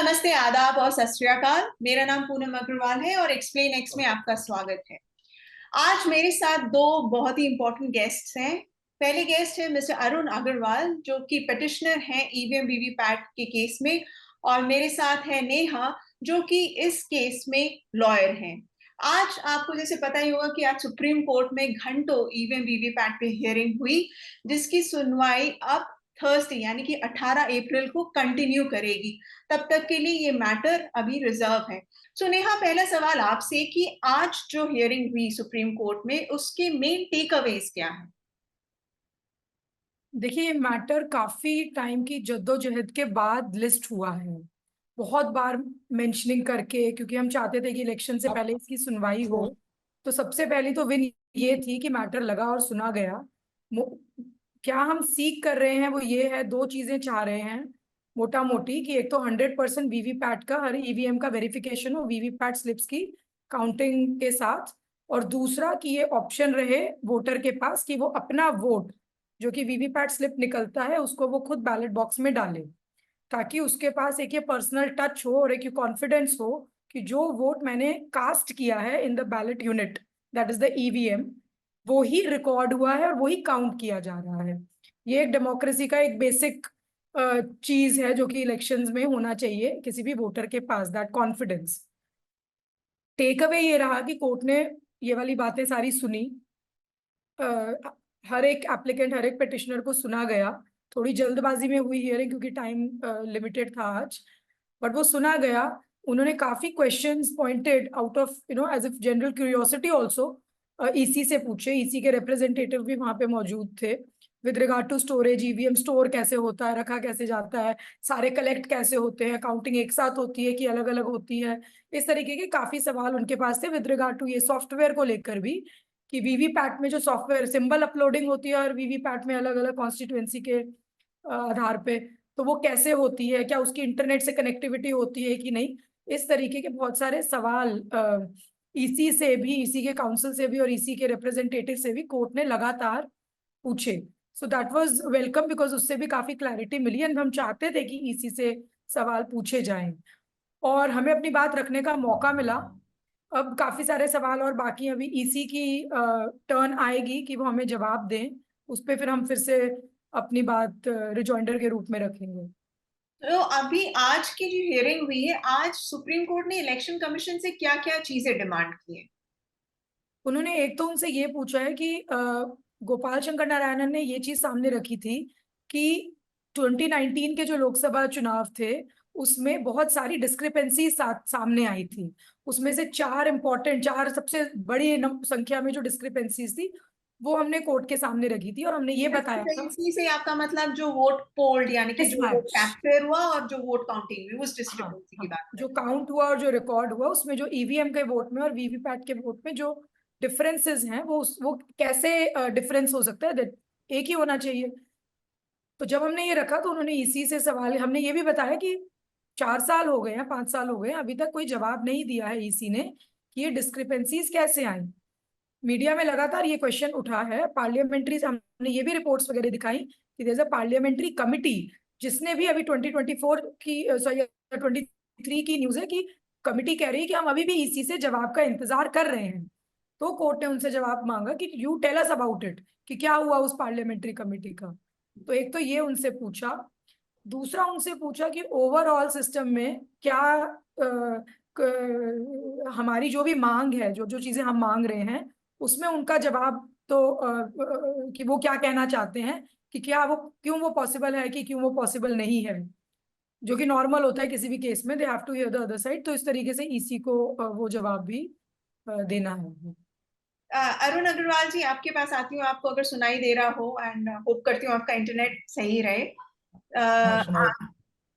नमस्ते, आदाब और सत श्री अकाल। मेरा नाम पूनम अग्रवाल है और एक्सप्लेन एक्स में आपका स्वागत है। आज मेरे साथ दो बहुत ही इंपॉर्टेंट गेस्ट्स हैं। पहले गेस्ट है मिस्टर अरुण अग्रवाल, जो कि पिटिशनर हैं ईवीएम वीवीपैट के केस में, और मेरे साथ है नेहा, जो कि इस केस में लॉयर हैं। आज आपको जैसे पता ही होगा कि आज सुप्रीम कोर्ट में घंटों ईवीएम वीवीपैट पे हियरिंग हुई, जिसकी सुनवाई अब थर्सडे यानी कि 18 अप्रैल को कंटिन्यू करेगी। तब तक के लिए ये मैटर अभी रिजर्व है। सो नेहा, पहला सवाल आपसे कि आज जो हियरिंग हुई सुप्रीम कोर्ट में, उसके मेन टेक अवेज क्या है? देखिए, ये मैटर काफी टाइम की जद्दोजहद के बाद लिस्ट हुआ है, बहुत बार मेंशनिंग करके, क्योंकि हम चाहते थे कि इलेक्शन से पहले इसकी सुनवाई हो। तो सबसे पहली तो विन ये थी कि मैटर लगा और सुना गया। क्या हम सीख कर रहे हैं वो ये है, दो चीजें चाह रहे हैं मोटा मोटी, कि एक तो 100% वीवीपैट का, हर ईवीएम का वेरिफिकेशन हो वीवीपैट स्लिप्स की काउंटिंग के साथ, और दूसरा कि ये ऑप्शन रहे वोटर के पास कि वो अपना वोट जो कि वीवीपैट स्लिप निकलता है उसको वो खुद बैलेट बॉक्स में डाले, ताकि उसके पास एक ये पर्सनल टच हो और एक ये कॉन्फिडेंस हो कि जो वोट मैंने कास्ट किया है in the ballot unit, that is the EVM, वो ही रिकॉर्ड हुआ है और वो ही काउंट किया जा रहा है। ये एक डेमोक्रेसी का एक बेसिक चीज है जो कि इलेक्शंस में होना चाहिए किसी भी वोटर के पास, दैट कॉन्फिडेंस। टेक अवे ये रहा कि कोर्ट ने ये वाली बातें सारी सुनी। हर एक एप्लीकेंट, हर एक पिटिशनर को सुना गया। थोड़ी जल्दबाजी में हुई हियरिंग क्योंकि टाइम लिमिटेड था आज, बट वो सुना गया। उन्होंने काफी questions pointed out of as if general curiosity also, EC से पूछे। ईसी के रिप्रेजेंटेटिव भी वहां पे मौजूद थे with regard to storage, EVM store कैसे होता है, रखा कैसे जाता है, सारे कलेक्ट कैसे होते हैं, काउंटिंग एक साथ होती है कि अलग अलग होती है। इस तरीके के काफी सवाल उनके पास थे विद रिगार्ड टू ये सॉफ्टवेयर को लेकर भी, कि वीवीपैट में जो सॉफ्टवेयर सिंबल अपलोडिंग होती है और वीवीपैट में अलग अलग कॉन्स्टिट्यूएंसी के आधार पे, तो वो कैसे होती है, क्या उसकी इंटरनेट से कनेक्टिविटी होती है कि नहीं। इस तरीके के बहुत सारे सवाल ईसी से भी, ईसी के काउंसिल से भी और ईसी के रिप्रेजेंटेटिव से भी कोर्ट ने लगातार पूछे। So that was welcome, because उससे भी काफी क्लैरिटी मिली एंड हम चाहते थे कि ईसी से सवाल पूछे जाएं और हमें अपनी बात रखने का मौका मिला। अब काफी सारे सवाल और बाकी, अभी ईसी की टर्न आएगी कि वो हमें जवाब दें, उस पर फिर हम फिर से अपनी बात रिजॉइंडर के रूप में रखेंगे। तो अभी आज की जो हियरिंग हुई है, आज सुप्रीम कोर्ट ने इलेक्शन कमीशन से क्या क्या चीजें डिमांड की है? उन्होंने एक तो उनसे ये पूछा है कि गोपाल शंकर नारायणन ने ये चीज सामने रखी थी कि 2019 के जो लोकसभा चुनाव थे उसमें बहुत सारी डिस्क्रिपेंसी सामने आई थी। उसमें से चार सबसे बड़ी संख्या में जो डिस्क्रिपेंसीज थी वो हमने कोर्ट के सामने रखी थी, और हमने ये बताया था। डिस्क्रिपेंसी से आपका मतलब जो वोट पोल्ड यानी कि जो वोट मिसमैच, कैप्चर हुआ और जो वोट काउंटिंग हुई, उस हाँ डिस्क्रिपेंसी की हाँ, बात कर जो रहे काउंट हुआ और जो रिकॉर्ड हुआ उसमें जो ईवीएम के वोट में और वीवीपैट के वोट में जो डिफरेंसेस हैं वो कैसे डिफरेंस हो सकता है, एक ही होना चाहिए। तो जब हमने ये रखा तो उन्होंने इसी से सवाल, हमने ये भी बताया कि 4 साल हो गए हैं, 5 साल हो गए हैं, अभी तक कोई जवाब नहीं दिया है ईसी ने कि ये डिस्क्रिपेंसीज कैसे आई। मीडिया में लगातार ये क्वेश्चन उठा है, पार्लियामेंट्री, हमने ये भी रिपोर्ट्स वगैरह दिखाई कि there is a parliamentary committee जिसने भी अभी 2024 की, सॉरी 23 की न्यूज है कि कमिटी कह रही है कि हम अभी भी ईसी से जवाब का इंतजार कर रहे हैं। तो कोर्ट ने उनसे जवाब मांगा कि you tell us about it, कि क्या हुआ उस पार्लियामेंट्री कमिटी का। तो एक तो ये उनसे पूछा। दूसरा उनसे पूछा कि ओवरऑल सिस्टम में क्या हमारी जो भी मांग है, जो जो चीजें हम मांग रहे हैं उसमें उनका जवाब, तो कि वो क्या कहना चाहते हैं, कि क्या वो, क्यों वो पॉसिबल है कि क्यों वो पॉसिबल नहीं है, जो कि नॉर्मल होता है किसी भी केस में, they have to hear the other side. तो इस तरीके से ईसी को वो जवाब भी देना है। अरुण अग्रवाल जी, आपके पास आती हूँ, आपको अगर सुनाई दे रहा हो, एंड होप करती हूँ आपका इंटरनेट सही रहे। हाँ, सुनाई।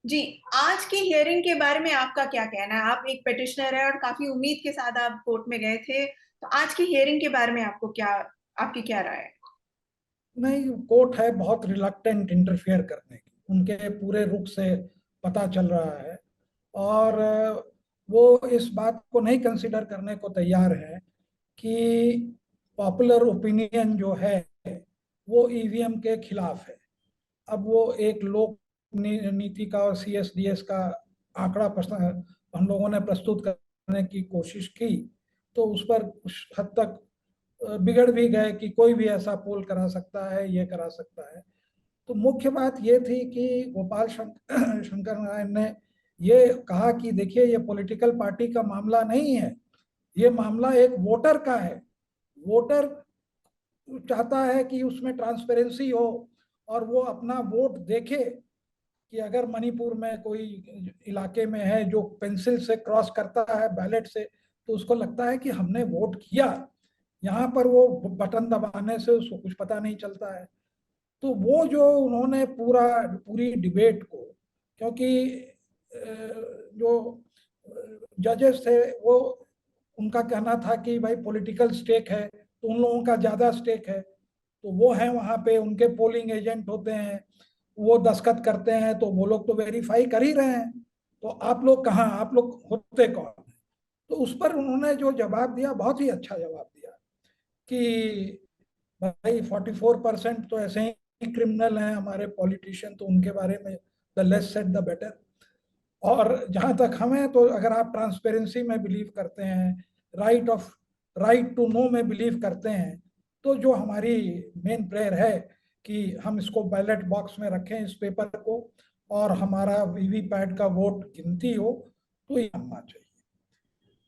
जी, आज की हियरिंग के बारे में आपका क्या कहना है? आप एक पिटिशनर है और काफी उम्मीद के साथ आप कोर्ट में गए थे, तो आज की हियरिंग के बारे में आपको क्या, आपकी क्या राय है? नहीं, कोर्ट है बहुत रिलक्टेंट इंटरफेयर करने की, उनके पूरे रुख से पता चल रहा है। और वो इस बात को नहीं कंसिडर करने को तैयार है कि पॉपुलर ओपिनियन जो है वो ईवीएम के खिलाफ है। अब वो एक लोक नीति का और सीएसडीएस का आंकड़ा हम लोगों ने प्रस्तुत करने की कोशिश की, तो उस पर कुछ हद तक बिगड़ भी गए कि कोई भी ऐसा पोल करा सकता है, ये करा सकता है। तो मुख्य बात ये थी कि गोपाल शंकर नारायण ने ये कहा कि देखिए, ये पॉलिटिकल पार्टी का मामला नहीं है, ये मामला एक वोटर का है। वोटर चाहता है कि उसमें ट्रांसपेरेंसी हो और वो अपना वोट देखे कि अगर मणिपुर में कोई इलाके में है जो पेंसिल से क्रॉस करता है बैलेट से, तो उसको लगता है कि हमने वोट किया। यहाँ पर वो बटन दबाने से उसको कुछ पता नहीं चलता है। तो वो जो उन्होंने पूरी डिबेट को, क्योंकि जो जजेस थे वो, उनका कहना था कि भाई पॉलिटिकल स्टेक है तो उन लोगों का ज्यादा स्टेक है, तो वो है वहां पे, उनके पोलिंग एजेंट होते हैं, वो दस्तखत करते हैं, तो वो लोग तो वेरीफाई कर ही रहे हैं, तो आप लोग कहाँ, आप लोग होते कौन? तो उस पर उन्होंने जो जवाब दिया, बहुत ही अच्छा जवाब दिया कि भाई 44% तो ऐसे ही क्रिमिनल हैं हमारे पॉलिटिशियन, तो उनके बारे में the less said the better. और जहां तक हमें, तो अगर आप ट्रांसपेरेंसी में बिलीव करते हैं, राइट टू नो में बिलीव करते हैं, तो जो हमारी मेन प्रेयर है कि हम इसको बैलेट बॉक्स में रखें इस पेपर को, और हमारा वीवीपैट का वोट गिनती हो, तो ये होना चाहिए।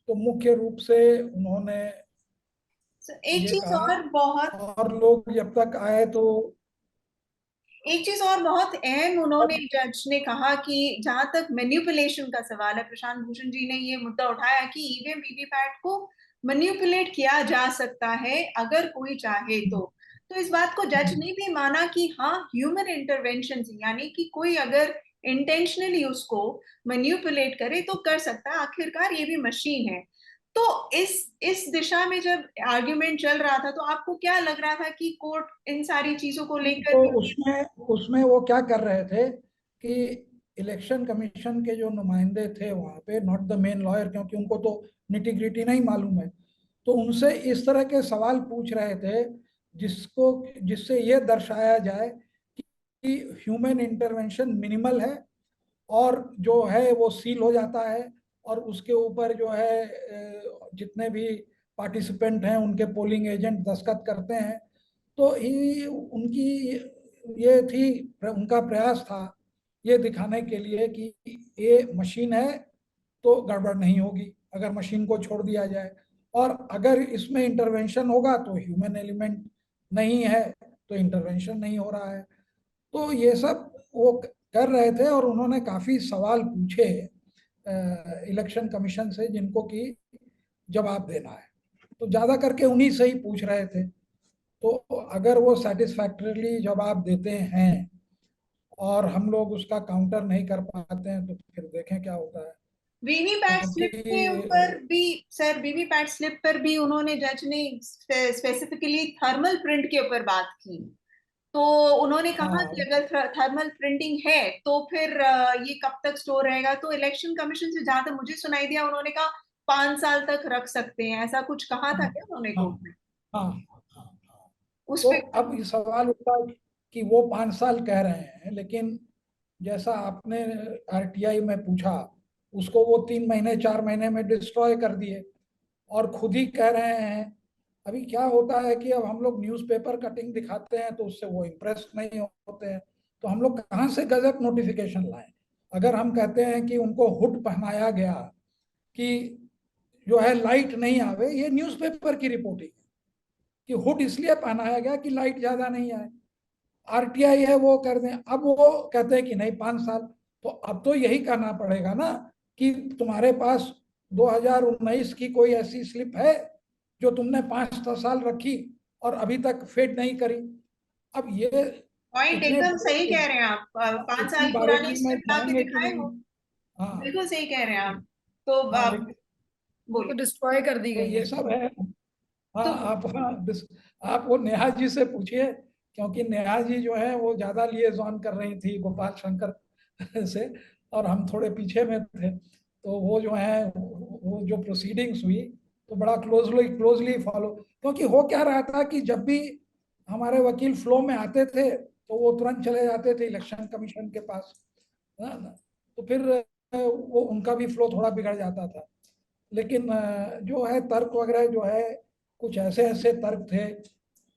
तो मुख्य रूप से उन्होंने एक ये चीज कहा, और बहुत और लोग जब तक आए तो एक चीज और बहुत अहम उन्होंने, जज ने कहा कि जहां तक मैन्युपुलेशन का सवाल है, प्रशांत भूषण जी ने ये मुद्दा उठाया कि ईवीएम वीवीपैट को मैन्युपुलेट किया जा सकता है अगर कोई चाहे तो इस बात को जज ने भी माना कि हाँ, ह्यूमन इंटरवेंशन, यानी कि कोई अगर इंटेंशनली उसको मैन्युपुलेट करे तो कर सकता है, आखिरकार ये भी मशीन है। तो इस दिशा में जब आर्ग्यूमेंट चल रहा था, तो आपको क्या लग रहा था कि कोर्ट इन सारी चीजों को लेकर तो भी? उसमें उसमें वो क्या कर रहे थे कि इलेक्शन कमीशन के जो नुमाइंदे थे वहां पे, नॉट द मेन लॉयर, क्योंकि उनको तो निटी ग्रिटी नहीं मालूम है, तो उनसे इस तरह के सवाल पूछ रहे थे जिससे ये दर्शाया जाए कि ह्यूमन इंटरवेंशन मिनिमल है, और जो है वो सील हो जाता है, और उसके ऊपर जो है जितने भी पार्टिसिपेंट हैं उनके पोलिंग एजेंट दस्तखत करते हैं। तो ही उनकी ये थी, उनका प्रयास था ये दिखाने के लिए कि ये मशीन है तो गड़बड़ नहीं होगी अगर मशीन को छोड़ दिया जाए, और अगर इसमें इंटरवेंशन होगा तो ह्यूमन एलिमेंट नहीं है, तो इंटरवेंशन नहीं हो रहा है। तो ये सब वो कर रहे थे, और उन्होंने काफी सवाल पूछे इलेक्शन कमीशन से, जिनको कि जवाब देना है, तो ज्यादा करके उन्हीं से ही पूछ रहे थे। तो अगर वो सेटिस्फैक्टरीली जवाब देते हैं और हम लोग उसका काउंटर नहीं कर पाते हैं, तो फिर देखें क्या होता है। वीवीपैट स्लिप के क्योंकि ऊपर भी, सर, वीवीपैट स्लिप पर भी उन्होंने, जज ने स्पेसिफिकली थर्मल प्रिंट के ऊपर बात की। तो उन्होंने कहा कि हाँ, अगर थर्मल प्रिंटिंग है तो फिर ये कब तक स्टोर रहेगा? तो इलेक्शन कमिशन से जहां तक मुझे सुनाई दिया, उन्होंने कहा 5 साल तक रख सकते हैं, ऐसा कुछ कहा था हाँ, क्या उन्होंने हाँ, कोर्ट में? हाँ, हाँ, हाँ। उस तो पे अब ये सवाल उठा कि वो 5 साल कह रहे हैं, लेकिन जैसा आपने आरटीआई में पूछा, उसको वो 3 महीने 4 महीने में डिस्ट्रॉय कर दिए, और खुद ही कह रहे हैं। अभी क्या होता है कि अब हम लोग न्यूज़पेपर कटिंग दिखाते हैं तो उससे वो इम्प्रेस नहीं होते हैं, तो हम लोग कहाँ से गजट नोटिफिकेशन लाएं? अगर हम कहते हैं कि उनको हुड पहनाया गया कि जो है लाइट नहीं आवे, ये न्यूज़पेपर की रिपोर्टिंग है कि हुड इसलिए पहनाया गया कि लाइट ज्यादा नहीं आए। आरटीआई है वो कर दें, अब वो कहते हैं कि नहीं 5 साल। तो अब तो यही करना पड़ेगा ना कि तुम्हारे पास 2019 की कोई ऐसी स्लिप है जो तुमने 5 साल रखी और अभी तक फेड नहीं करी। अब ये पॉइंट इतने एकदम सही कह रहे हैं आप। 5 साल इतनी पुरानी बारीकी में स्लिप ला के जाएंगे कि दिखाए नहीं। हो। हाँ, बिल्कुल सही कह रहे हैं आप। तो हाँ, आप लेकिन वो तो बोलिए। डिस्ट्रॉय कर दी तो गई ये है। सब है। हाँ, तो आप वो नेहा जी से पूछिए, क्योंकि नेहा जी जो है वो ज्यादा लिएजॉन कर रही थी गोपाल शंकर से, और हम थोड़े पीछे में थे, तो वो जो है वो जो प्रोसीडिंग्स हुई तो बड़ा क्लोजली क्लोजली फॉलो, क्योंकि हो क्या रहा था कि जब भी हमारे वकील फ्लो में आते थे तो वो तुरंत चले जाते थे इलेक्शन कमीशन के पास, है ना? तो फिर वो उनका भी फ्लो थोड़ा बिगड़ जाता था। लेकिन जो है तर्क वगैरह जो है, कुछ ऐसे ऐसे तर्क थे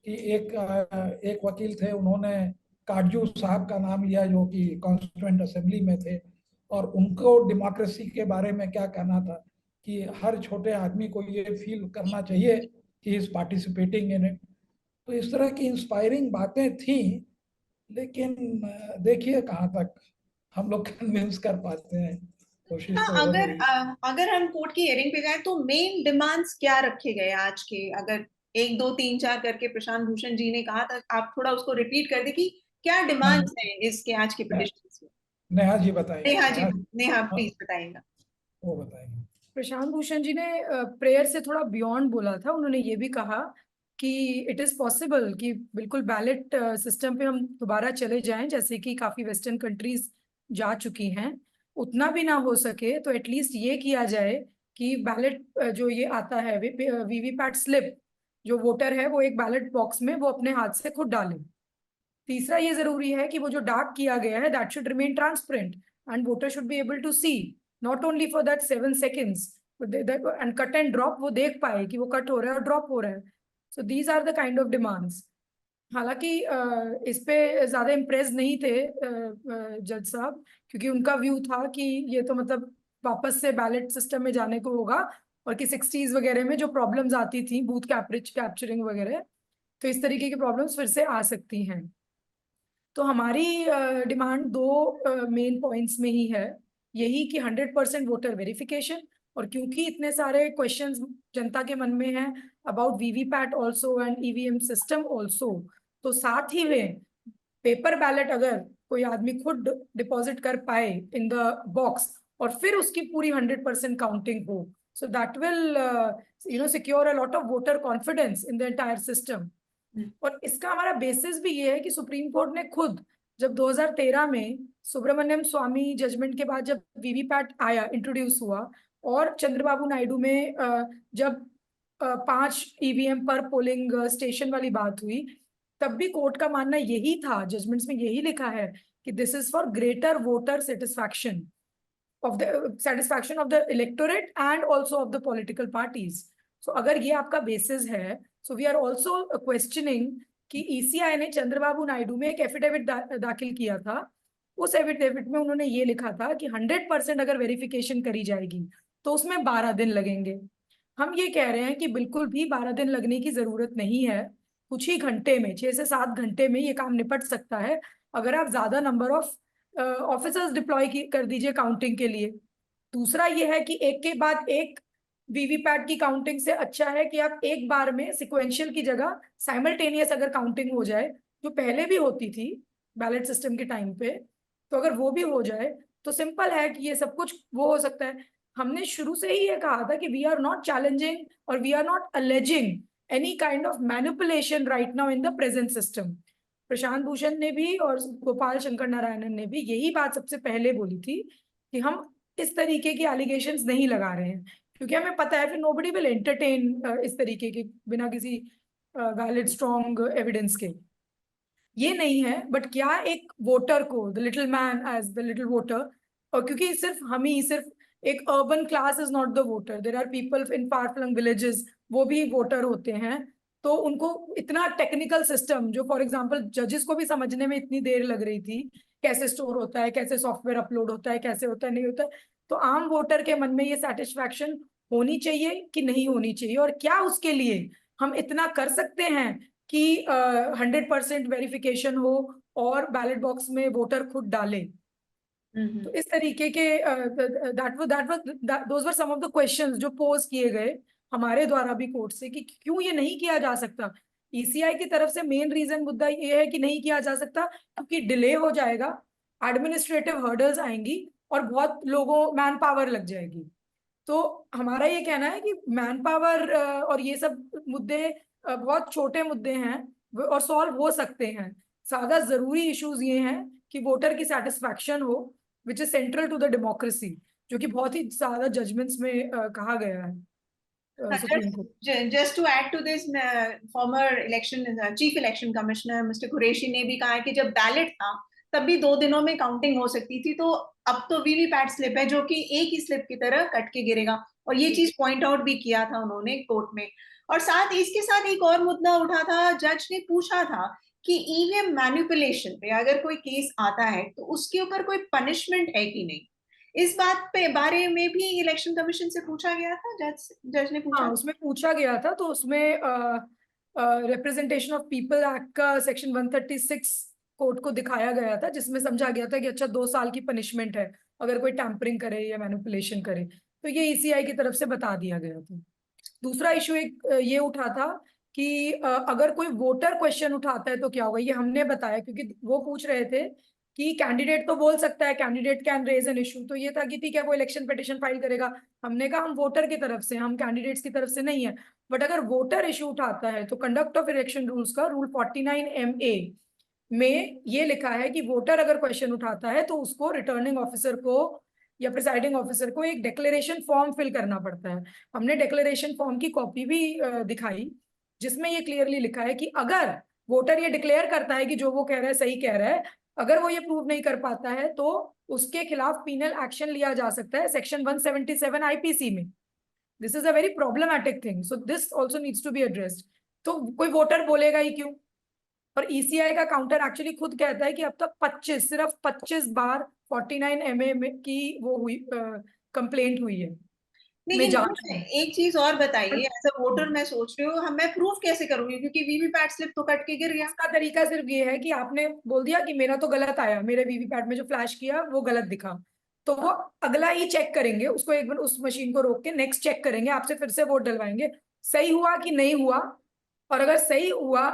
कि एक वकील थे, उन्होंने काटजू साहब का नाम लिया जो कि कॉन्स्टिट्यूएंट असेंबली में थे, और उनको डेमोक्रेसी के बारे में क्या कहना था कि हर छोटे आदमी को ये फील करना चाहिए कि इज पार्टिसिपेटिंग इन इट। तो इस तरह की इंस्पायरिंग बातें थी, लेकिन देखिए कहाँ तक हम लोग कन्विंस कर पाते हैं। कोशिश तो हो रही है। अगर हम कोर्ट की हियरिंग पे जाएं तो मेन डिमांड्स क्या रखे गए आज के, अगर 1 2 3 4 करके प्रशांत भूषण जी ने कहा था, आप थोड़ा उसको रिपीट कर दे कि क्या डिमांड्स हैं इसके आज के पिटिशन में। नेहा जी बताएंगे। नेहा जी, नेहा, नेहा हाँ, प्लीज बताइएगा। वो बताएंगे। प्रशांत भूषण जी ने प्रेयर से थोड़ा बियॉन्ड बोला था। उन्होंने ये भी कहा कि इट इज पॉसिबल कि बिल्कुल बैलेट सिस्टम पे हम दोबारा चले जाएं, जैसे कि काफी वेस्टर्न कंट्रीज जा चुकी हैं। उतना भी ना हो सके तो एटलीस्ट ये किया जाए कि बैलेट जो ये आता है वीवीपैट स्लिप, जो वोटर है वो एक बैलेट बॉक्स में वो अपने हाथ से खुद डाले। तीसरा ये जरूरी है कि वो जो डार्क किया गया है that should remain transparent and voter should be able to see not only for that 7 seconds and cut and drop, वो देख पाए कि वो कट हो रहा है और ड्रॉप हो रहा है। So these are the kind of demands. हालांकि इस पे ज्यादा इम्प्रेस नहीं थे जज साहब, क्योंकि उनका व्यू था कि ये तो मतलब वापस से बैलेट सिस्टम में जाने को होगा, और कि 60s वगैरह में जो प्रॉब्लम्स आती थी बूथ कैप्चरिंग वगैरह, तो इस तरीके की प्रॉब्लम्स फिर से आ सकती हैं। तो हमारी डिमांड दो मेन पॉइंट्स में ही है, यही कि 100% वोटर वेरिफिकेशन। और क्योंकि इतने सारे क्वेश्चंस जनता के मन में हैं about VVPAT also and EVM system also, तो साथ ही में पेपर बैलेट अगर कोई आदमी खुद डिपॉजिट कर पाए इन द बॉक्स और फिर उसकी पूरी 100% काउंटिंग हो, so that will secure a lot of voter confidence in the entire system. और इसका हमारा बेसिस भी ये है कि सुप्रीम कोर्ट ने खुद जब 2013 में सुब्रमण्यम स्वामी जजमेंट के बाद जब वीवीपैट आया, इंट्रोड्यूस हुआ, और चंद्रबाबू नायडू में जब 5 ईवीएम पर पोलिंग स्टेशन वाली बात हुई, तब भी कोर्ट का मानना यही था, जजमेंट्स में यही लिखा है कि this is for greater voter satisfaction of the electorate and also of the political parties. So अगर ये आपका बेसिस है, so we are also questioning कि ईसीआई ने चंद्रबाबू नायडू में एक एफिडेविट दाखिल किया था। उस एफिडेविट में उन्होंने ये लिखा था कि 100% अगर वेरिफिकेशन करी जाएगी तो उसमें 12 दिन लगेंगे। हम ये कह रहे हैं कि बिल्कुल भी 12 दिन लगने की जरूरत नहीं है। कुछ ही घंटे में, 6 से 7 घंटे में ये काम निपट सकता है, अगर आप ज्यादा नंबर ऑफ ऑफिसर्स डिप्लॉय कर दीजिए काउंटिंग के लिए। दूसरा ये है कि एक के बाद एक वीवीपैट की काउंटिंग से अच्छा है कि आप एक बार में सिक्वेंशियल की जगह साइमल्टेनियस अगर काउंटिंग हो जाए, जो पहले भी होती थी बैलेट सिस्टम के टाइम पे, तो अगर वो भी हो जाए तो सिंपल है कि ये सब कुछ वो हो सकता है। हमने शुरू से ही ये कहा था कि वी आर नॉट चैलेंजिंग और we are not alleging any kind of manipulation right now in the present system. Prashant Bhushan ने भी और गोपाल शंकर नारायणन ने भी यही बात सबसे पहले बोली थी कि हम इस तरीके की एलिगेशंस नहीं लगा रहे हैं, क्योंकि हमें पता है फिर नोबडी विल एंटरटेन इस तरीके के बिना किसी वैलिड स्ट्रॉन्ग एविडेंस के। ये नहीं है, बट क्या एक वोटर को, the little man as the little voter, और क्योंकि सिर्फ हम ही, सिर्फ एक urban class is not the voter, there are people in far flung villages, वो भी वोटर होते हैं। तो उनको इतना टेक्निकल सिस्टम, जो फॉर एग्जांपल जजेस को भी समझने में इतनी देर लग रही थी, कैसे स्टोर होता है, कैसे सॉफ्टवेयर अपलोड होता है, कैसे होता है नहीं होता है, तो आम वोटर के मन में ये सेटिस्फैक्शन होनी चाहिए कि नहीं होनी चाहिए, और क्या उसके लिए हम इतना कर सकते हैं कि 100% वेरिफिकेशन हो और बैलेट बॉक्स में वोटर खुद डाले। तो इस तरीके के those were some of the questions जो पोज किए गए हमारे द्वारा भी कोर्ट से कि क्यों ये नहीं किया जा सकता। ईसीआई की तरफ से मेन रीजन मुद्दा ये है कि नहीं किया जा सकता क्योंकि डिले हो जाएगा, एडमिनिस्ट्रेटिव हर्डल्स आएंगी और बहुत लोगों मैन पावर लग जाएगी। तो हमारा ये कहना है कि मैन पावर और ये सब मुद्दे बहुत छोटे मुद्दे हैं और सॉल्व हो सकते हैं। ज्यादा जरूरी इश्यूज ये हैं कि वोटर की सेटिस्फैक्शन हो, which is central to the democracy, जो कि बहुत ही ज्यादा जजमेंट्स में कहा गया है supreme court. Just to add to this, former election chief election commissioner Mr. Qureshi ने भी कहा है कि जब बैलेट था तब भी 2 दिनों में काउंटिंग हो सकती थी। तो अब तो वीवीपैट स्लिप है जो कि एक ही स्लिप की तरह कट के गिरेगा, और ये चीज पॉइंट आउट भी किया था उन्होंने कोर्ट में। और साथ इसके साथ एक और मुद्दा उठा था, जज ने पूछा था कि ईवीएम मैनिपुलेशन पे अगर कोई केस आता है तो उसके ऊपर कोई पनिशमेंट है कि नहीं। इस बात पे बारे में भी इलेक्शन कमीशन से पूछा गया था, जज ने पूछा। हाँ, उसमें पूछा गया था। तो उसमें रिप्रेजेंटेशन ऑफ पीपल एक्ट का सेक्शन 136 कोर्ट को दिखाया गया था, जिसमें समझा गया था कि अच्छा 2 साल की पनिशमेंट है अगर कोई टैंपरिंग करे या मैनिपुलेशन करे। तो ये ईसीआई की तरफ से बता दिया गया था। दूसरा इशू एक ये उठा था कि अगर कोई वोटर क्वेश्चन उठाता है तो क्या होगा। ये हमने बताया क्योंकि वो पूछ रहे थे कि कैंडिडेट तो बोल सकता है, candidate can raise an issue. तो ये था कि ठीक है, वो इलेक्शन पिटिशन फाइल करेगा। हमने कहा हम वोटर की तरफ से, हम कैंडिडेट्स की तरफ से नहीं है। बट अगर वोटर इशू उठाता है तो कंडक्ट ऑफ इलेक्शन रूल्स का रूल 49MA में ये लिखा है कि वोटर अगर क्वेश्चन उठाता है तो उसको रिटर्निंग ऑफिसर को या प्रिसाइडिंग ऑफिसर को एक डिक्लेरेशन फॉर्म फिल करना पड़ता है। हमने डिक्लेरेशन फॉर्म की कॉपी भी दिखाई, जिसमें ये क्लियरली लिखा है कि अगर वोटर ये डिक्लेयर करता है कि जो वो कह रहा है सही कह रहा है, अगर वो ये प्रूव नहीं कर पाता है तो उसके खिलाफ पीनल एक्शन लिया जा सकता है सेक्शन 177 आईपीसी में। This is a very problematic thing, so this also needs to be addressed. तो कोई वोटर बोलेगा ही क्यों। और ईसीआई का काउंटर एक्चुअली खुद कहता है कि अब तक 25, सिर्फ 25 बार 49MA में की वो हुई कंप्लेंट हुई है में लेकिन जांच मुझे हुई। एक चीज और बताइए, एज अ वोटर मैं सोच रही हूँ, हम मैं प्रूफ कैसे करूंगी क्योंकि वीवीपैट स्लिप तो कट के गिर गया। इसका तरीका सिर्फ ये है कि आपने बोल दिया कि मेरा तो गलत आया, मेरे वीवीपैट में जो फ्लैश किया वो गलत दिखा। तो वो अगला ही चेक करेंगे, उसको एक बार उस मशीन को रोक के नेक्स्ट चेक करेंगे, आपसे फिर से वोट डलवाएंगे सही हुआ कि नहीं हुआ। और अगर सही हुआ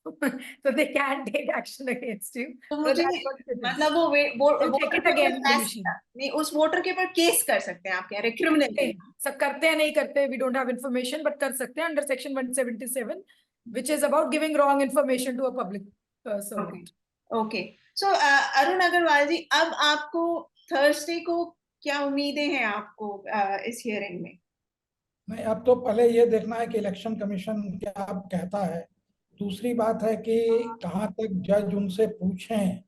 so they can't take action against you. तो So मुझे that's what it is. मतलब वो They'll check वोटर it के ऊपर again in the machine. नहीं, उस वोटर के ऊपर केस कर सकते हैं, आप कह रहे क्रिमिनल केस। सब करते हैं नहीं करते, we don't have information, but कर सकते हैं under section 177, which is about giving wrong information to a public servant. Okay, so Arun Agarwal ji, अब आपको थर्सडे को क्या उम्मीदें हैं आपको इस हियरिंग में? नहीं, अब तो पहले ये देखना है कि इलेक्शन कमीशन क्या कहता है। दूसरी बात है कि कहाँ तक जज उनसे पूछें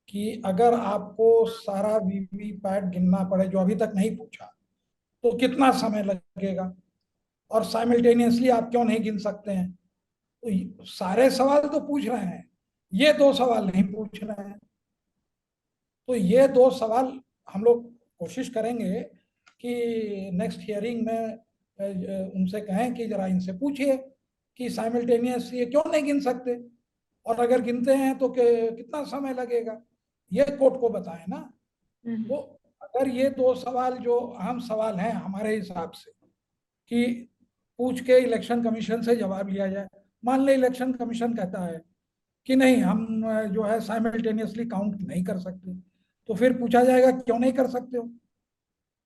कि अगर आपको सारा वीवीपैट गिनना पड़े, जो अभी तक नहीं पूछा, तो कितना समय लगेगा, और साइमल्टेनियसली आप क्यों नहीं गिन सकते हैं। तो सारे सवाल तो पूछ रहे हैं, ये 2 सवाल नहीं पूछ रहे हैं। तो ये 2 सवाल हम लोग कोशिश करेंगे कि नेक्स्ट हियरिंग में उनसे कहें कि जरा इनसे पूछिए कि साइमल्टेनियस ये क्यों नहीं गिन सकते, और अगर गिनते हैं तो कितना समय लगेगा, ये कोर्ट को बताएं ना। तो अगर ये 2 सवाल जो अहम सवाल हैं हमारे हिसाब से कि पूछ के इलेक्शन कमीशन से जवाब लिया जाए। मान ले इलेक्शन कमीशन कहता है कि नहीं, हम जो है साइमल्टेनियसली काउंट नहीं कर सकते, तो फिर पूछा जाएगा क्यों नहीं कर सकते हो।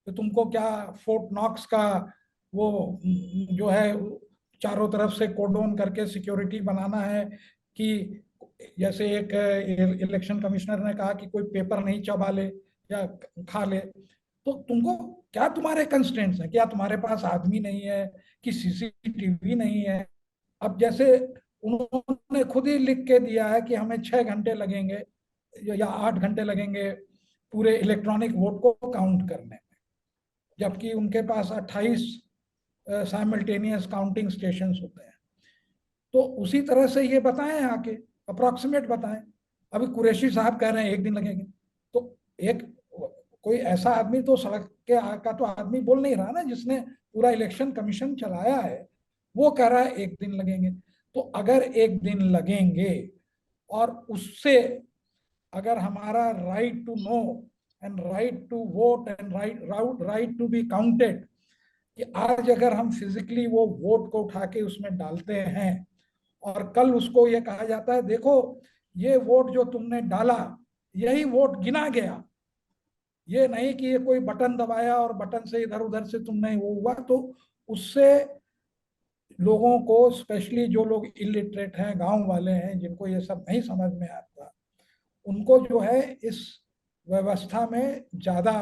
तो तुमको क्या फोर्ट नॉक्स का वो जो है चारों तरफ से कोडोन करके सिक्योरिटी बनाना है, कि जैसे एक इलेक्शन कमिश्नर ने कहा कि कोई पेपर नहीं चबा ले या खा ले। तो तुमको क्या, तुम्हारे कंस्ट्रेंट्स हैं क्या, तुम्हारे पास आदमी नहीं है कि सीसीटीवी नहीं है। अब जैसे उन्होंने खुद ही लिख के दिया है कि हमें 6 घंटे लगेंगे या 8 घंटे लगेंगे पूरे इलेक्ट्रॉनिक वोट को काउंट करने में, जबकि उनके पास 28 साइमल्टेनियस काउंटिंग स्टेशन होते हैं। तो उसी तरह से ये बताएं, आके अप्रोक्सीमेट बताएं। अभी कुरैशी साहब कह रहे हैं 1 दिन लगेंगे, तो एक कोई ऐसा आदमी तो सड़क के का तो आदमी बोल नहीं रहा ना, जिसने पूरा इलेक्शन कमीशन चलाया है, वो कह रहा है 1 दिन लगेंगे। तो अगर 1 दिन लगेंगे और उससे अगर हमारा right to know and right to vote and right to be counted, कि आज अगर हम फिजिकली वो वोट को उठा के उसमें डालते हैं और कल उसको ये कहा जाता है देखो ये वोट जो तुमने डाला यही वोट गिना गया, ये नहीं कि ये कोई बटन दबाया और बटन से इधर उधर से तुमने वो हुआ, तो उससे लोगों को, स्पेशली जो लोग इलिटरेट हैं, गांव वाले हैं, जिनको ये सब नहीं समझ में आता, उनको जो है इस व्यवस्था में ज्यादा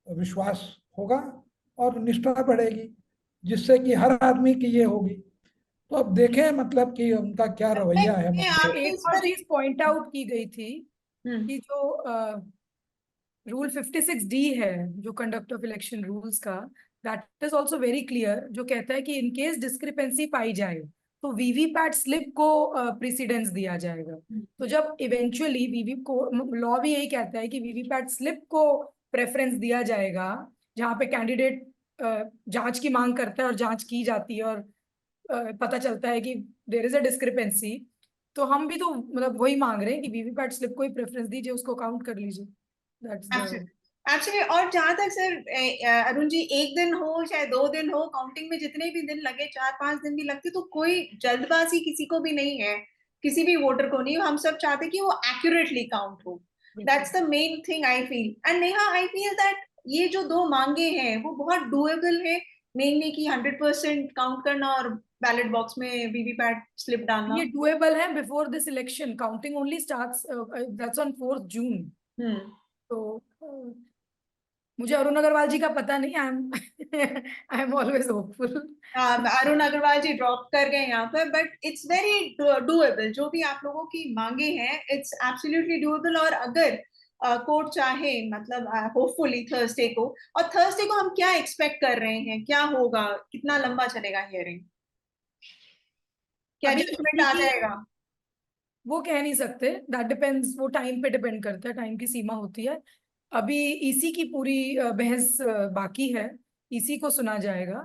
विश्वास होगा और निष्ठा बढ़ेगी, जिससे कि हर आदमी की ये होगी। तो अब देखें मतलब कि उनका क्या रवैया है। मैं आपके एक इस और पर चीज पॉइंट आउट की गई थी कि जो रूल 56D है, जो कंडक्ट ऑफ इलेक्शन रूल्स का, that is also very clear, जो कहता है कि इन केस डिस्क्रिपेंसी पाई जाए तो वीवीपैट स्लिप को प्रेसिडेंस दिया जाएगा। तो जब इवेंचुअली वीवी को, लॉ भी यही कहता है कि वीवीपैट स्लिप को प्रेफरेंस दिया जाएगा, जहाँ पे कैंडिडेट जांच की मांग करता है और जांच की जाती है और पता चलता है कि देयर इज अ डिस्क्रिपेंसी, तो हम भी तो मतलब वही मांग रहे हैं कि वीवीपैट स्लिप को ही प्रेफरेंस दीजिए, उसको काउंट कर लीजिए। That's the एक्चुअली और जहां तक सर अरुण जी, एक दिन हो चाहे 2 दिन हो, काउंटिंग में जितने भी दिन लगे, 4-5 दिन भी लगते, तो कोई जल्दबाजी किसी को भी नहीं है, किसी भी वोटर को नहीं। हम सब चाहते कि वो एक्यूरेटली काउंट हो। That's the main thing I feel. And Neha, I feel that ये जो 2 मांगे हैं वो बहुत डुएबल है, मेनली कि 100% काउंट करना और बैलेट बॉक्स में वीवीपैट स्लिप डालना। ये डुएबल है। Before this election counting only starts, that's on 4 June. तो मुझे अरुण अग्रवाल जी का पता नहीं, I am always hopeful. Arun Agarwal ji drop कर गए यहाँ पर, बट इट्स वेरी डूएबल। जो भी आप लोगों की मांगे हैं, इट्स एब्सोल्युटली डूएबल। और अगर कोर्ट चाहे, मतलब होपफुली थर्सडे को, और थर्सडे को हम क्या एक्सपेक्ट कर रहे हैं, क्या होगा, कितना लंबा चलेगा हियरिंग, क्या जजमेंट आ जाएगा? वो कह नहीं सकते, दैट डिपेंड्स, वो टाइम पे डिपेंड करता है, टाइम की सीमा होती है। अभी ईसी की पूरी बहस बाकी है, ईसी को सुना जाएगा।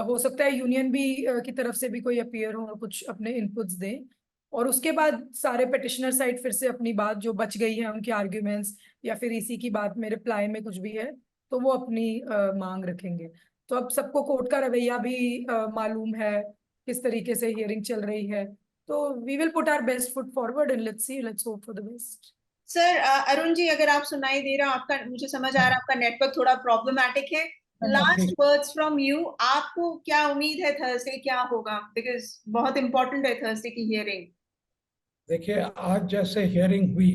हो सकता है यूनियन भी की तरफ से भी कोई अपीयर हो और कुछ अपने इनपुट्स दें, और उसके बाद सारे पिटिशनर साइड फिर से अपनी बात जो बच गई है उनके आर्ग्यूमेंट्स या फिर ईसी की बात में रिप्लाई में कुछ भी है तो वो अपनी मांग रखेंगे। तो अब सबको कोर्ट का रवैया भी मालूम है, किस तरीके से हियरिंग चल रही है। तो we will put our best foot forward and let's see, let's hope for the best. Sir Arun ji, अगर आप सुनाई दे रहा, आपका मुझे समझ आ रहा है आपका नेटवर्क थोड़ा प्रॉब्लमैटिक है। लास्ट वर्ड्स फ्रॉम यू, आपको क्या उम्मीद है थर्सडे क्या होगा? बिकॉज बहुत इंपॉर्टेंट है थर्सडे की हियरिंग। देखिए, आज जैसे हियरिंग हुई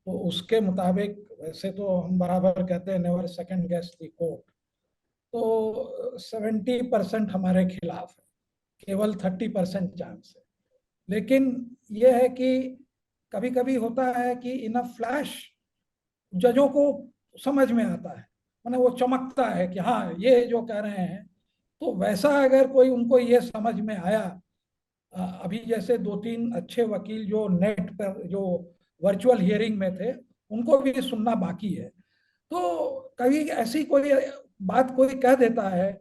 तो उसके मुताबिक, वैसे तो हम बराबर कहते हैं never second guess the court, तो 70% हमारे खिलाफ है, केवल 30% चांस है। लेकिन यह है कि कभी कभी होता है कि इन अ फ्लैश जजों को समझ में आता है, माने वो चमकता है कि हाँ ये जो कह रहे हैं। तो वैसा अगर कोई उनको ये समझ में आया, अभी जैसे 2-3 अच्छे वकील जो नेट पर, जो वर्चुअल हियरिंग में थे, उनको भी सुनना बाकी है। तो कभी ऐसी कोई बात कोई कह देता है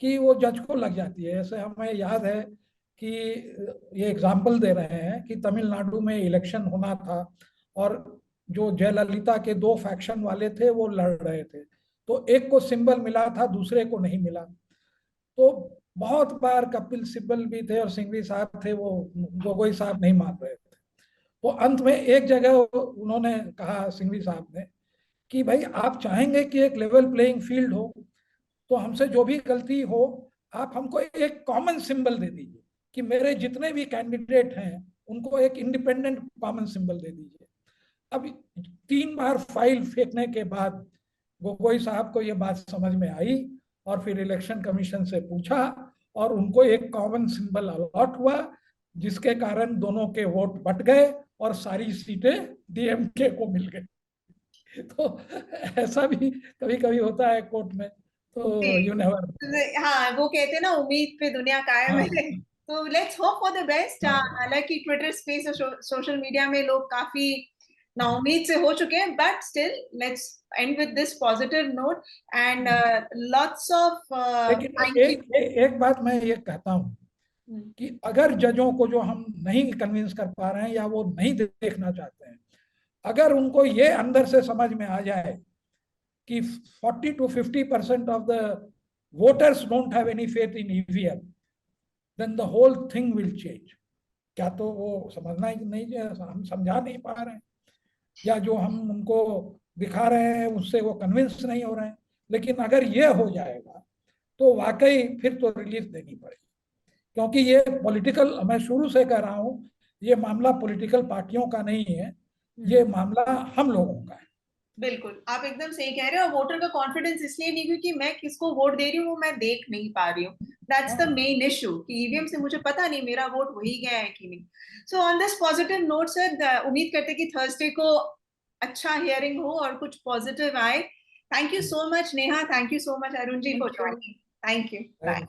कि वो जज को लग जाती है। ऐसे हमें याद है कि ये एग्जाम्पल दे रहे हैं कि तमिलनाडु में इलेक्शन होना था और जो जयललिता के 2 फैक्शन वाले थे वो लड़ रहे थे, तो एक को सिंबल मिला था, दूसरे को नहीं मिला। तो बहुत बार कपिल सिब्बल भी थे और सिंघवी साहब थे, वो गोगोई साहब नहीं मान रहे थे। तो अंत में एक जगह उन्होंने कहा, सिंघवी साहब ने, कि भाई आप चाहेंगे कि एक लेवल प्लेइंग फील्ड हो, तो हमसे जो भी गलती हो आप हमको एक कॉमन सिंबल दे दीजिए कि मेरे जितने भी कैंडिडेट हैं उनको एक इंडिपेंडेंट कॉमन सिंबल दे दीजिए। अब 3 बार फाइल फेंकने के बाद गोगोई साहब को ये बात समझ में आई और फिर इलेक्शन कमीशन से पूछा और उनको एक कॉमन सिंबल अलॉट हुआ, जिसके कारण दोनों के वोट बट गए और सारी सीटें डीएमके को मिल गई। तो ऐसा भी कभी कभी होता है कोर्ट में, तो यू नेवर। हाँ, वो कहते हैं ना, उम्मीद पे दुनिया कायम है। तो let's hope for the best. हालांकि ट्विटर स्पेस और सोशल मीडिया में लोग काफी नाउम्मीद से हो चुके हैं, but still let's end with this positive note and lots of लेकिन एक बात मैं ये कहता हूँ कि अगर जजों को जो हम नहीं कन्विंस कर पा रहे हैं या वो नहीं देखना चाहते हैं, अगर उनको ये अंदर से समझ में आ जाए कि 40 to 50% of the voters don't have any faith in EVM, then the whole thing will change. क्या तो वो समझना ही नहीं, हम समझा नहीं पा रहे हैं, या जो हम उनको दिखा रहे हैं उससे वो कन्विंस नहीं हो रहे हैं। लेकिन अगर ये हो जाएगा तो वाकई फिर तो रिलीफ देनी पड़ेगी, क्योंकि ये पॉलिटिकल, मैं शुरू से कह रहा हूँ, ये मामला पॉलिटिकल पार्टियों का नहीं है, ये मामला हम लोगों का है। बिल्कुल, आप एकदम सही कह रहे हो। वोटर का कॉन्फिडेंस इसलिए नहीं क्योंकि मैं किसको वोट दे रही हूँ वो मैं देख नहीं पा रही हूँ। दैट्स द मेन इशू कि ईवीएम से मुझे पता नहीं मेरा वोट वही गया है कि नहीं. So on this positive note sir, उम्मीद करते कि थर्सडे को अच्छा हियरिंग हो और कुछ पॉजिटिव आए. Thank you so much Neha, thank you so much Arun ji for Thank you. Joining. Thank you. Bye.